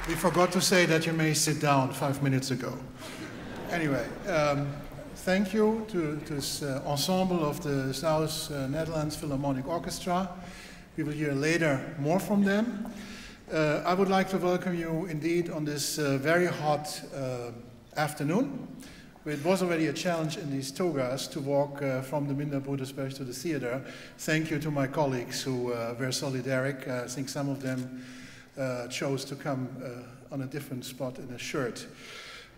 We forgot to say that you may sit down 5 minutes ago. Anyway, thank you to this ensemble of the South Netherlands Philharmonic Orchestra. We will hear later more from them. I would like to welcome you indeed on this very hot afternoon. It was already a challenge in these togas to walk from the Minderbrudersberg to the theater. Thank you to my colleagues who were solidaric. I think some of them chose to come on a different spot in a shirt.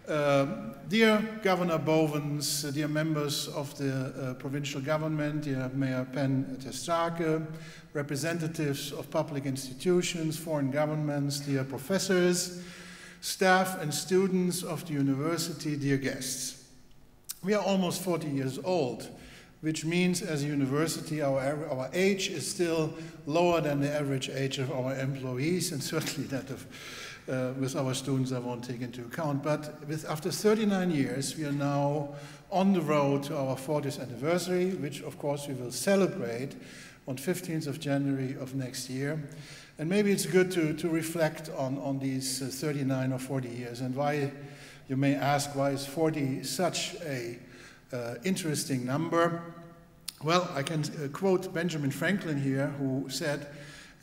Dear Governor Bovens, dear members of the provincial government, dear Mayor Pen ter Strake, representatives of public institutions, foreign governments, dear professors, staff and students of the university, dear guests. We are almost 40 years old, which means as a university our age is still lower than the average age of our employees, and certainly that of with our students I won't take into account. But after 39 years we are now on the road to our 40th anniversary, which of course we will celebrate on 15th of January of next year. And maybe it's good to reflect on these 39 or 40 years, and why, you may ask, why is 40 such a interesting number? Well, I can quote Benjamin Franklin here, who said,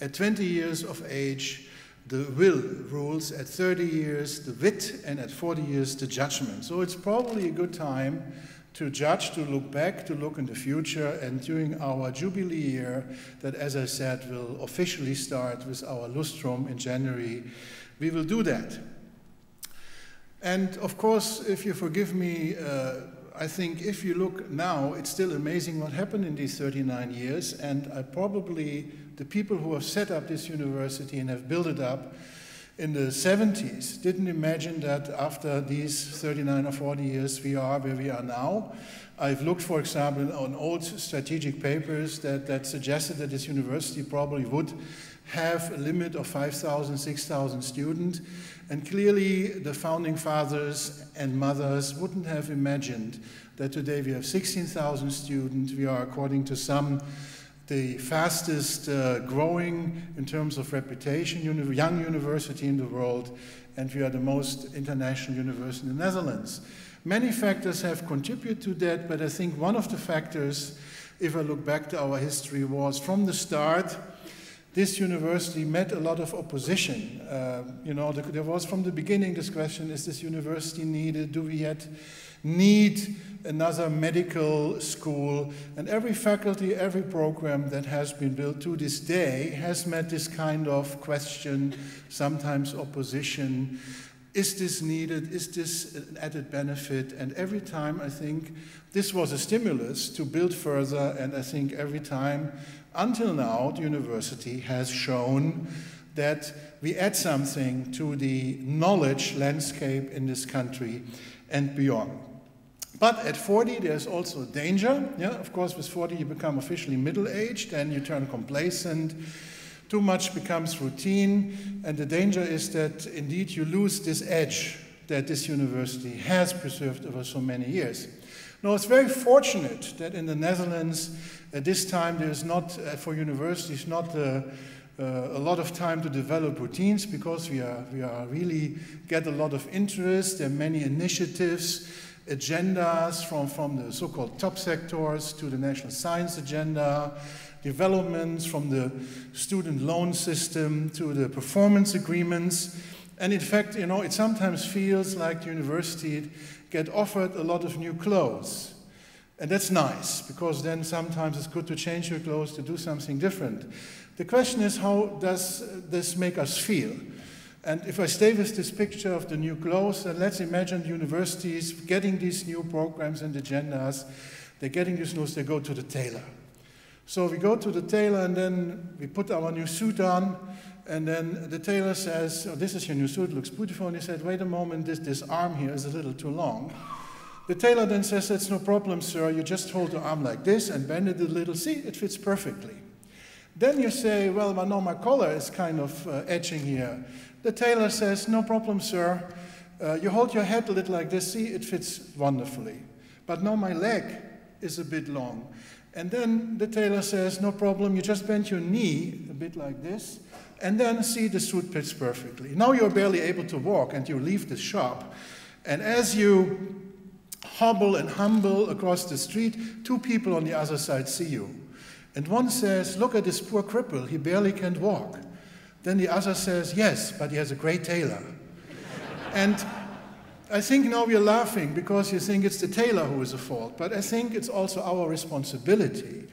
at 20 years of age, the will rules, at 30 years, the wit, and at 40 years, the judgment. So it's probably a good time to judge, to look back, to look in the future, and during our Jubilee year, that, as I said, will officially start with our Lustrum in January, we will do that. And of course, if you forgive me, I think if you look now, it's still amazing what happened in these 39 years, and probably the people who have set up this university and have built it up in the 70s didn't imagine that after these 39 or 40 years we are where we are now. I've looked, for example, on old strategic papers that suggested that this university probably would have a limit of 5,000, 6,000 students. And clearly the founding fathers and mothers wouldn't have imagined that today we have 16,000 students. We are, according to some, the fastest growing in terms of reputation young university in the world, and we are the most international university in the Netherlands. Many factors have contributed to that, but I think one of the factors, if I look back to our history, was from the start, this university met a lot of opposition. There was from the beginning this question, is this university needed? Do we yet need another medical school? And every faculty, every program that has been built to this day has met this kind of question, sometimes opposition. Is this needed? Is this an added benefit? And every time I think this was a stimulus to build further, and I think every time until now the university has shown that we add something to the knowledge landscape in this country and beyond. But at 40 there's also danger. Yeah, of course with 40 you become officially middle-aged and you turn complacent. Too much becomes routine, and the danger is that indeed you lose this edge that this university has preserved over so many years. Now, it's very fortunate that in the Netherlands at this time there's not, for universities, not a lot of time to develop routines, because we are really get a lot of interest. There are many initiatives, agendas from the so-called top sectors to the national science agenda, developments from the student loan system to the performance agreements. And in fact, it sometimes feels like the university get offered a lot of new clothes. And that's nice, because then sometimes it's good to change your clothes, to do something different. The question is, how does this make us feel? And if I stay with this picture of the new clothes, then let's imagine universities getting these new programs and agendas. They're getting these news, they go to the tailor. So we go to the tailor and then we put our new suit on, and then the tailor says, oh, this is your new suit, looks beautiful. And he said, wait a moment, this arm here is a little too long. The tailor then says, that's no problem, sir. You just hold the arm like this and bend it a little. See, it fits perfectly. Then you say, well, no, my collar is kind of edging here. The tailor says, no problem, sir. You hold your head a little like this. See, it fits wonderfully. But now my leg is a bit long. And then the tailor says, no problem, you just bend your knee bit like this, and then see the suit fits perfectly. Now you're barely able to walk, and you leave the shop, and as you hobble and humble across the street, two people on the other side see you. And one says, look at this poor cripple, he barely can walk. Then the other says, yes, but he has a great tailor. And I think now we're laughing because you think it's the tailor who is at fault, but I think it's also our responsibility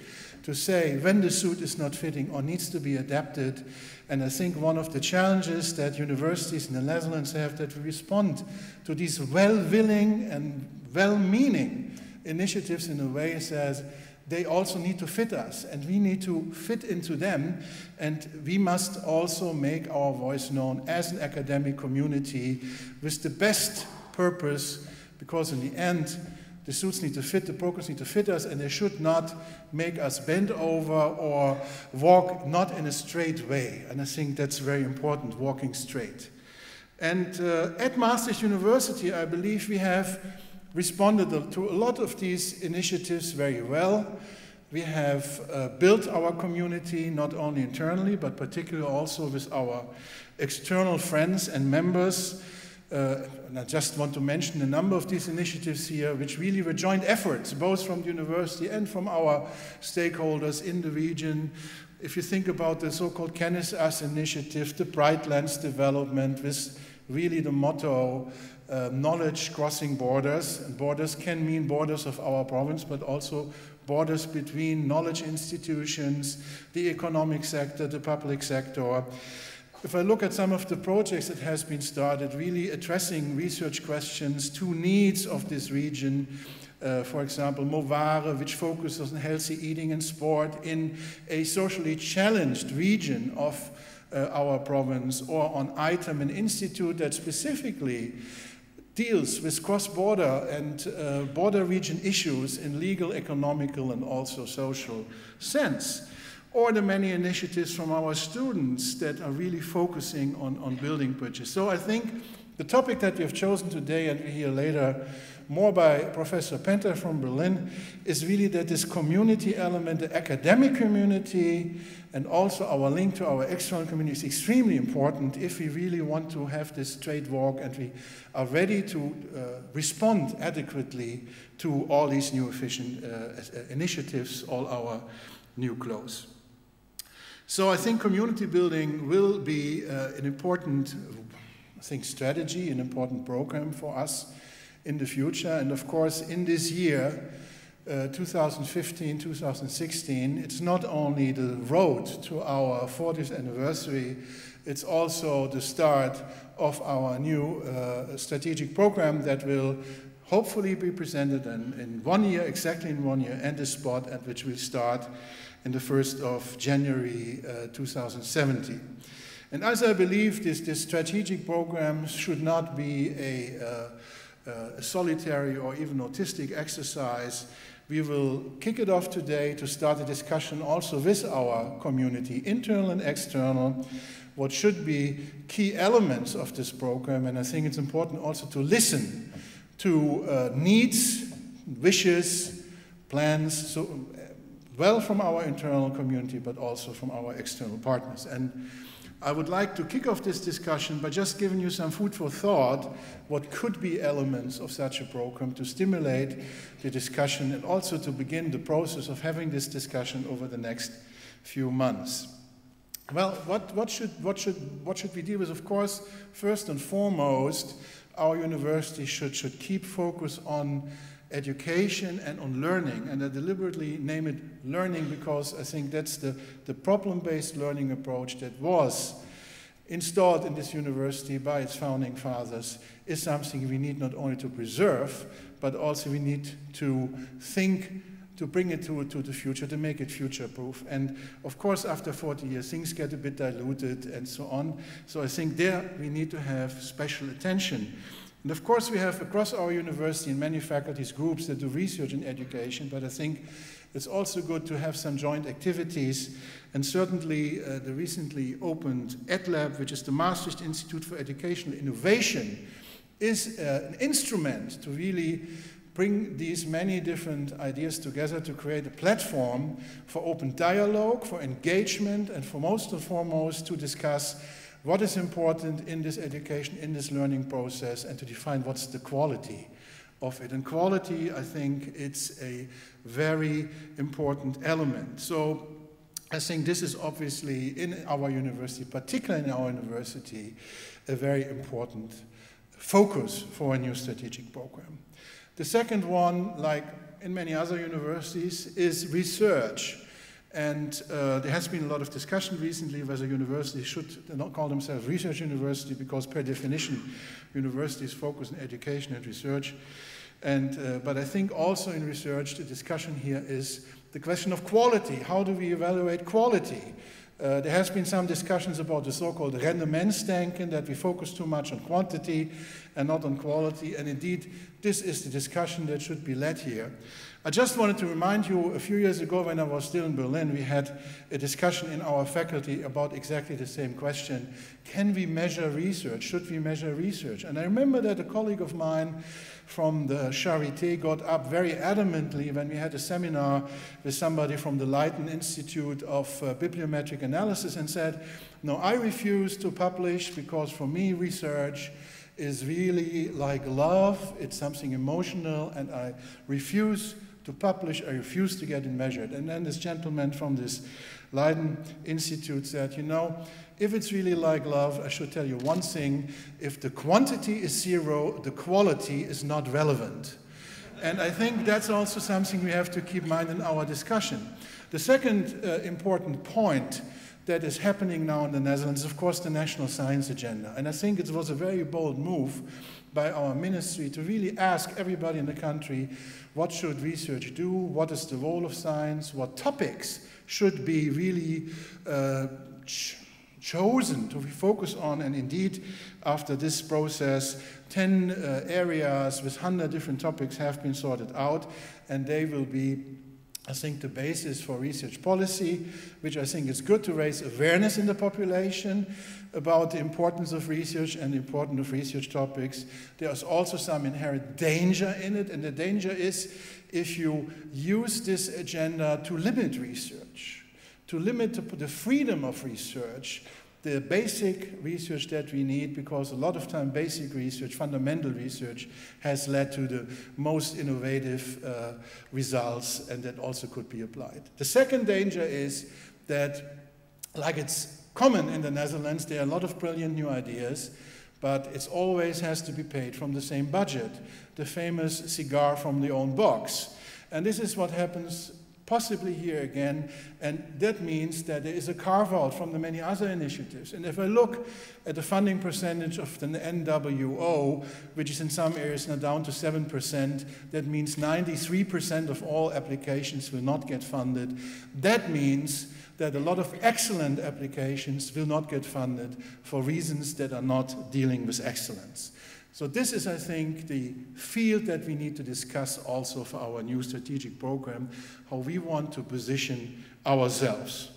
to say when the suit is not fitting or needs to be adapted. And I think one of the challenges that universities in the Netherlands have, that we respond to these well-willing and well-meaning initiatives in a way says they also need to fit us, and we need to fit into them, and we must also make our voice known as an academic community with the best purpose, because in the end, the suits need to fit, the programs need to fit us, and they should not make us bend over or walk not in a straight way. And I think that's very important, walking straight. And at Maastricht University, I believe we have responded to a lot of these initiatives very well. We have built our community not only internally, but particularly also with our external friends and members. And I just want to mention a number of these initiatives here, which really were joint efforts, both from the university and from our stakeholders in the region. If you think about the so-called Kennis Us initiative, the Bright Lands development, with really the motto, knowledge crossing borders. And borders can mean borders of our province, but also borders between knowledge institutions, the economic sector, the public sector. If I look at some of the projects that has been started, really addressing research questions to needs of this region, for example, Movare, which focuses on healthy eating and sport in a socially challenged region of our province, or on ITEM, an institute that specifically deals with cross-border and border region issues in legal, economical, and also social sense. Or the many initiatives from our students that are really focusing on building bridges. So I think the topic that we have chosen today, and we hear later more by Professor Penter from Berlin, is really that this community element, the academic community, and also our link to our external community is extremely important if we really want to have this straight walk and we are ready to respond adequately to all these new efficient initiatives, all our new clothes. So I think community building will be an important, I think, strategy, an important program for us in the future. And of course, in this year, 2015, 2016, it's not only the road to our 40th anniversary, it's also the start of our new strategic program that will hopefully be presented in 1 year, exactly in 1 year, and the spot at which we'll start in the 1st of January 2017. And as I believe this strategic program should not be a solitary or even autistic exercise, we will kick it off today to start a discussion also with our community, internal and external, what should be key elements of this program. And I think it's important also to listen to needs, wishes, plans, so well from our internal community, but also from our external partners. And I would like to kick off this discussion by just giving you some food for thought, what could be elements of such a program to stimulate the discussion and also to begin the process of having this discussion over the next few months. Well, what should we deal with? Of course, first and foremost, our university should keep focus on education and on learning, and I deliberately name it learning because I think that's the problem-based learning approach that was installed in this university by its founding fathers is something we need not only to preserve, but also we need to think to bring it to the future, to make it future-proof. And of course, after 40 years, things get a bit diluted and so on. So I think there we need to have special attention. And of course, we have across our university and many faculties groups that do research in education, but I think it's also good to have some joint activities. And certainly the recently opened EdLab, which is the Maastricht Institute for Educational Innovation, is an instrument to really bring these many different ideas together to create a platform for open dialogue, for engagement, and for most and foremost to discuss what is important in this education, in this learning process, and to define what's the quality of it. And quality, I think, it's a very important element. So I think this is obviously in our university, particularly in our university, a very important focus for a new strategic program. The second one, like in many other universities, is research. And there has been a lot of discussion recently whether universities should not call themselves research university, because per definition universities focus on education and research. But I think also in research the discussion here is the question of quality. How do we evaluate quality? There has been some discussions about the so-called Rendementsdenken, that we focus too much on quantity and not on quality, and indeed this is the discussion that should be led here. I just wanted to remind you, a few years ago when I was still in Berlin, we had a discussion in our faculty about exactly the same question. Can we measure research? Should we measure research? And I remember that a colleague of mine from the Charité got up very adamantly when we had a seminar with somebody from the Leiden Institute of Bibliometric Analysis and said, no, I refuse to publish because for me research is really like love, it's something emotional, and I refuse to publish, I refuse to get it measured. And then this gentleman from this Leiden Institute said, you know, if it's really like love, I should tell you one thing, if the quantity is zero, the quality is not relevant. And I think that's also something we have to keep in mind in our discussion. The second important point that is happening now in the Netherlands is, of course, the National Science Agenda. And I think it was a very bold move by our ministry to really ask everybody in the country, what should research do? What is the role of science? What topics should be really chosen to focus on? And indeed, after this process, 10 areas with 100 different topics have been sorted out, and they will be, I think, the basis for research policy, which I think is good to raise awareness in the population about the importance of research and the importance of research topics. There's also some inherent danger in it, and the danger is if you use this agenda to limit research, to limit the freedom of research, the basic research that we need, because a lot of time basic research, fundamental research, has led to the most innovative results, and that also could be applied. The second danger is that, like it's common in the Netherlands, there are a lot of brilliant new ideas, but it always has to be paid from the same budget, the famous cigar from the own box. And this is what happens possibly here again, and that means that there is a carve-out from the many other initiatives. And if I look at the funding percentage of the NWO, which is in some areas now down to 7%, that means 93% of all applications will not get funded. That means that a lot of excellent applications will not get funded for reasons that are not dealing with excellence. So this is, I think, the field that we need to discuss also for our new strategic program, how we want to position ourselves.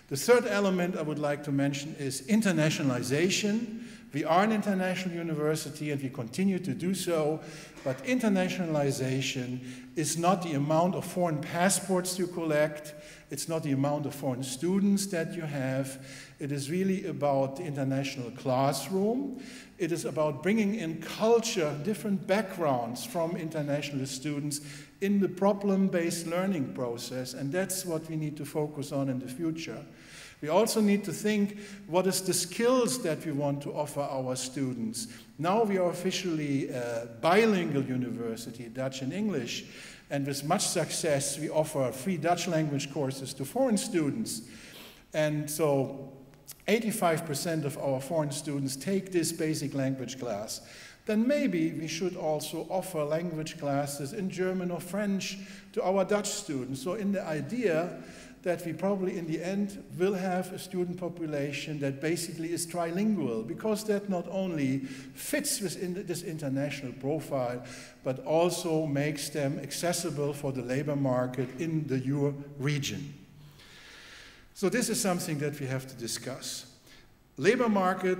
The third element I would like to mention is internationalization. We are an international university and we continue to do so, but internationalization is not the amount of foreign passports you collect, it's not the amount of foreign students that you have, it is really about the international classroom. It is about bringing in culture, different backgrounds from international students in the problem-based learning process, and that's what we need to focus on in the future. We also need to think what is the skills that we want to offer our students. Now we are officially a bilingual university, Dutch and English, and with much success we offer free Dutch language courses to foreign students. And so 85% of our foreign students take this basic language class. Then maybe we should also offer language classes in German or French to our Dutch students. So in the idea that we probably in the end will have a student population that basically is trilingual, because that not only fits within this international profile, but also makes them accessible for the labor market in the Euro region. So this is something that we have to discuss. Labor market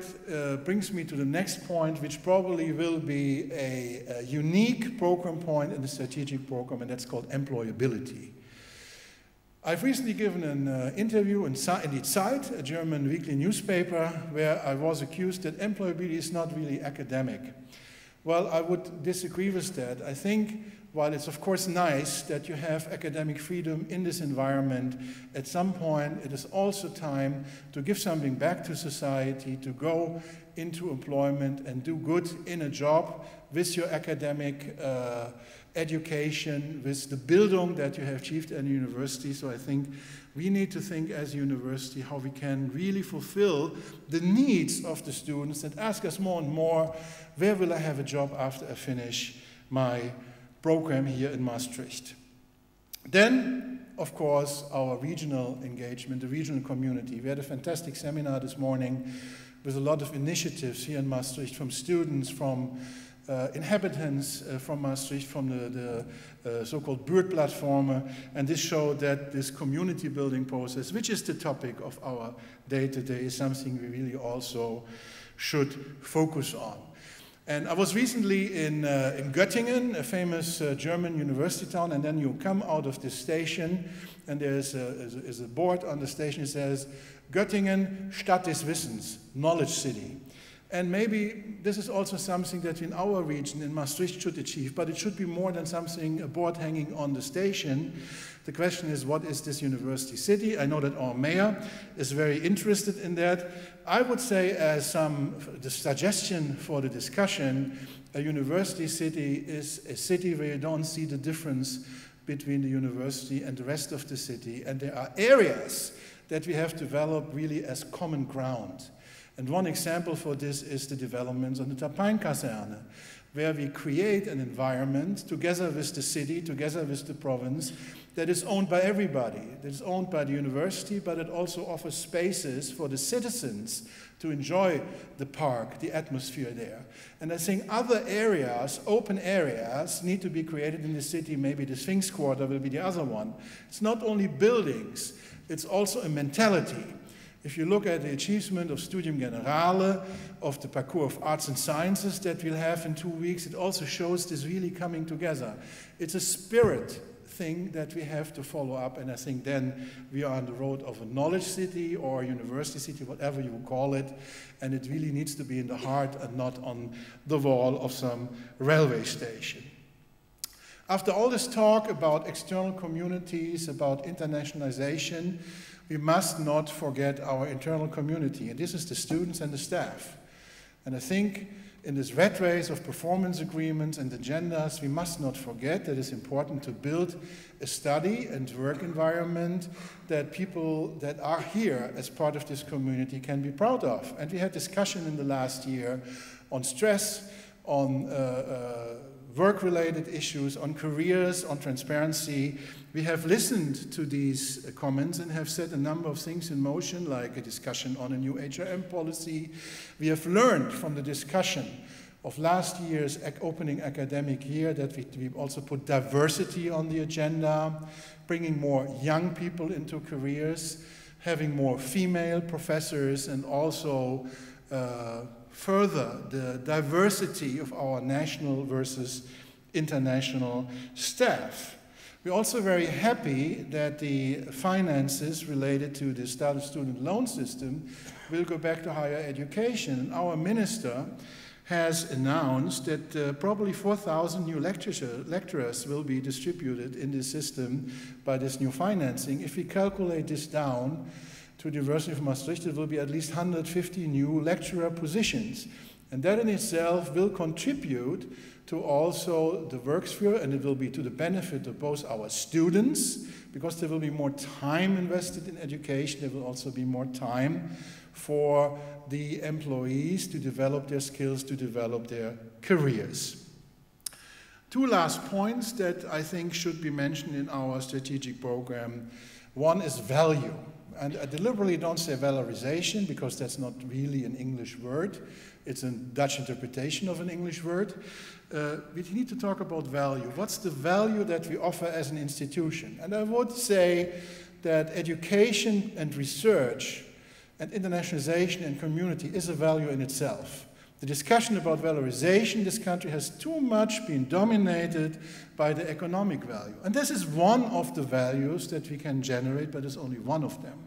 brings me to the next point, which probably will be a unique program point in the strategic program, and that's called employability. I've recently given an interview in Die Zeit, a German weekly newspaper, where I was accused that employability is not really academic. Well, I would disagree with that. I think while it's of course nice that you have academic freedom in this environment, at some point it is also time to give something back to society, to go into employment and do good in a job with your academic education, with the Bildung that you have achieved at a university. So I think we need to think as a university how we can really fulfill the needs of the students that ask us more and more, where will I have a job after I finish my program here in Maastricht? Then, of course, our regional engagement, the regional community. We had a fantastic seminar this morning with a lot of initiatives here in Maastricht from students, from inhabitants from Maastricht, from the so-called Buurtplatformen, and this showed that this community building process, which is the topic of our day-to-day, is something we really also should focus on. And I was recently in Göttingen, a famous German university town, and then you come out of this station, and there's a board on the station that says, Göttingen, Stadt des Wissens, knowledge city. And maybe this is also something that in our region, in Maastricht, should achieve, but it should be more than something, a board hanging on the station. The question is, what is this university city? I know that our mayor is very interested in that. I would say, as the suggestion for the discussion, a university city is a city where you don't see the difference between the university and the rest of the city. And there are areas that we have developed really as common ground. And one example for this is the developments on the Tapijn-Kaserne, where we create an environment together with the city, together with the province, that is owned by everybody. That is owned by the university, but it also offers spaces for the citizens to enjoy the park, the atmosphere there. And I think other areas, open areas, need to be created in the city. Maybe the Sphinx Quarter will be the other one. It's not only buildings, it's also a mentality. If you look at the achievement of Studium Generale, of the Parcours of Arts and Sciences that we'll have in 2 weeks, it also shows this really coming together. It's a spirit thing that we have to follow up, and I think then we are on the road of a knowledge city or a university city, whatever you call it, and it really needs to be in the heart and not on the wall of some railway station. After all this talk about external communities, about internationalization, we must not forget our internal community, and this is the students and the staff. And I think in this rat race of performance agreements and agendas, we must not forget that it's important to build a study and work environment that people that are here as part of this community can be proud of. And we had discussion in the last year on stress, on work-related issues, on careers, on transparency. We have listened to these comments and have set a number of things in motion, like a discussion on a new HRM policy. We have learned from the discussion of last year's opening academic year that we also put diversity on the agenda, bringing more young people into careers, having more female professors, and also further the diversity of our national versus international staff. We're also very happy that the finances related to the student loan system will go back to higher education. Our minister has announced that probably 4,000 new lecturers will be distributed in this system by this new financing. If we calculate this down to the University of Maastricht, it will be at least 150 new lecturer positions. And that in itself will contribute to also the work sphere, and it will be to the benefit of both our students, because there will be more time invested in education. There will also be more time for the employees to develop their skills, to develop their careers. Two last points that I think should be mentioned in our strategic program. One is value. And I deliberately don't say valorization, because that's not really an English word. It's a Dutch interpretation of an English word. We need to talk about value. What's the value that we offer as an institution? And I would say that education and research and internationalization and community is a value in itself. The discussion about valorization in this country has too much been dominated by the economic value. And this is one of the values that we can generate, but it's only one of them.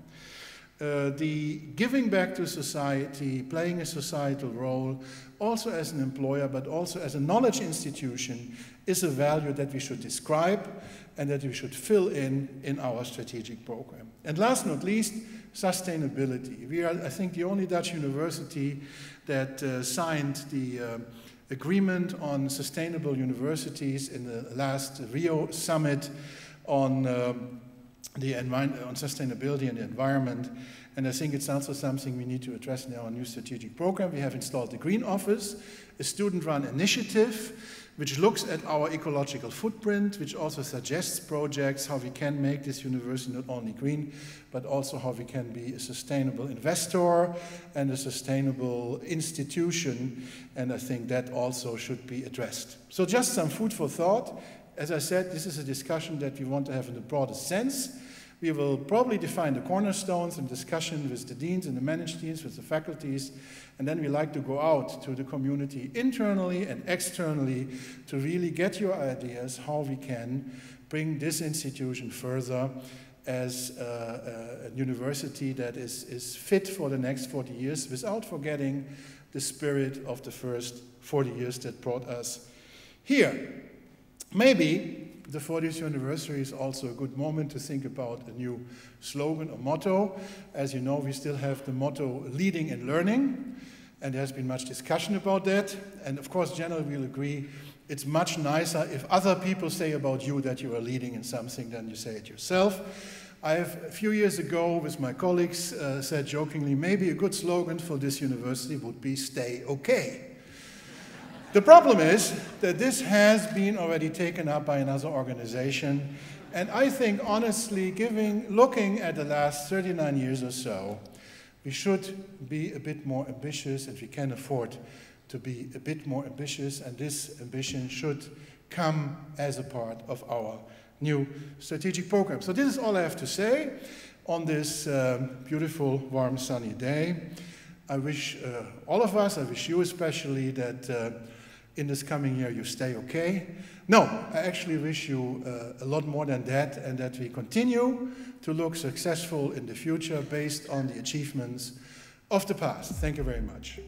The giving back to society, playing a societal role, also as an employer, but also as a knowledge institution, is a value that we should describe and that we should fill in our strategic program. And last but not least, sustainability. We are, I think, the only Dutch university that signed the agreement on sustainable universities in the last Rio summit on on sustainability and the environment. And I think it's also something we need to address in our new strategic program. We have installed the Green Office, a student-run initiative, which looks at our ecological footprint, which also suggests projects, how we can make this university not only green, but also how we can be a sustainable investor and a sustainable institution. And I think that also should be addressed. So just some food for thought. As I said, this is a discussion that we want to have in the broadest sense. We will probably define the cornerstones in discussion with the deans and the managed teams, with the faculties, and then we like to go out to the community internally and externally to really get your ideas how we can bring this institution further as a university that is fit for the next 40 years without forgetting the spirit of the first 40 years that brought us here. Maybe the 40th anniversary is also a good moment to think about a new slogan or motto. As you know, we still have the motto, leading and learning, and there has been much discussion about that. And of course, generally we'll agree, it's much nicer if other people say about you that you are leading in something than you say it yourself. I have, a few years ago, with my colleagues, said jokingly, maybe a good slogan for this university would be stay okay. The problem is that this has been already taken up by another organization, and I think honestly, looking at the last 39 years or so, we should be a bit more ambitious, and we can afford to be a bit more ambitious, and this ambition should come as a part of our new strategic program. So this is all I have to say on this beautiful, warm, sunny day. I wish all of us, I wish you especially, that in this coming year you stay okay. No, I actually wish you a lot more than that, and that we continue to look successful in the future based on the achievements of the past. Thank you very much.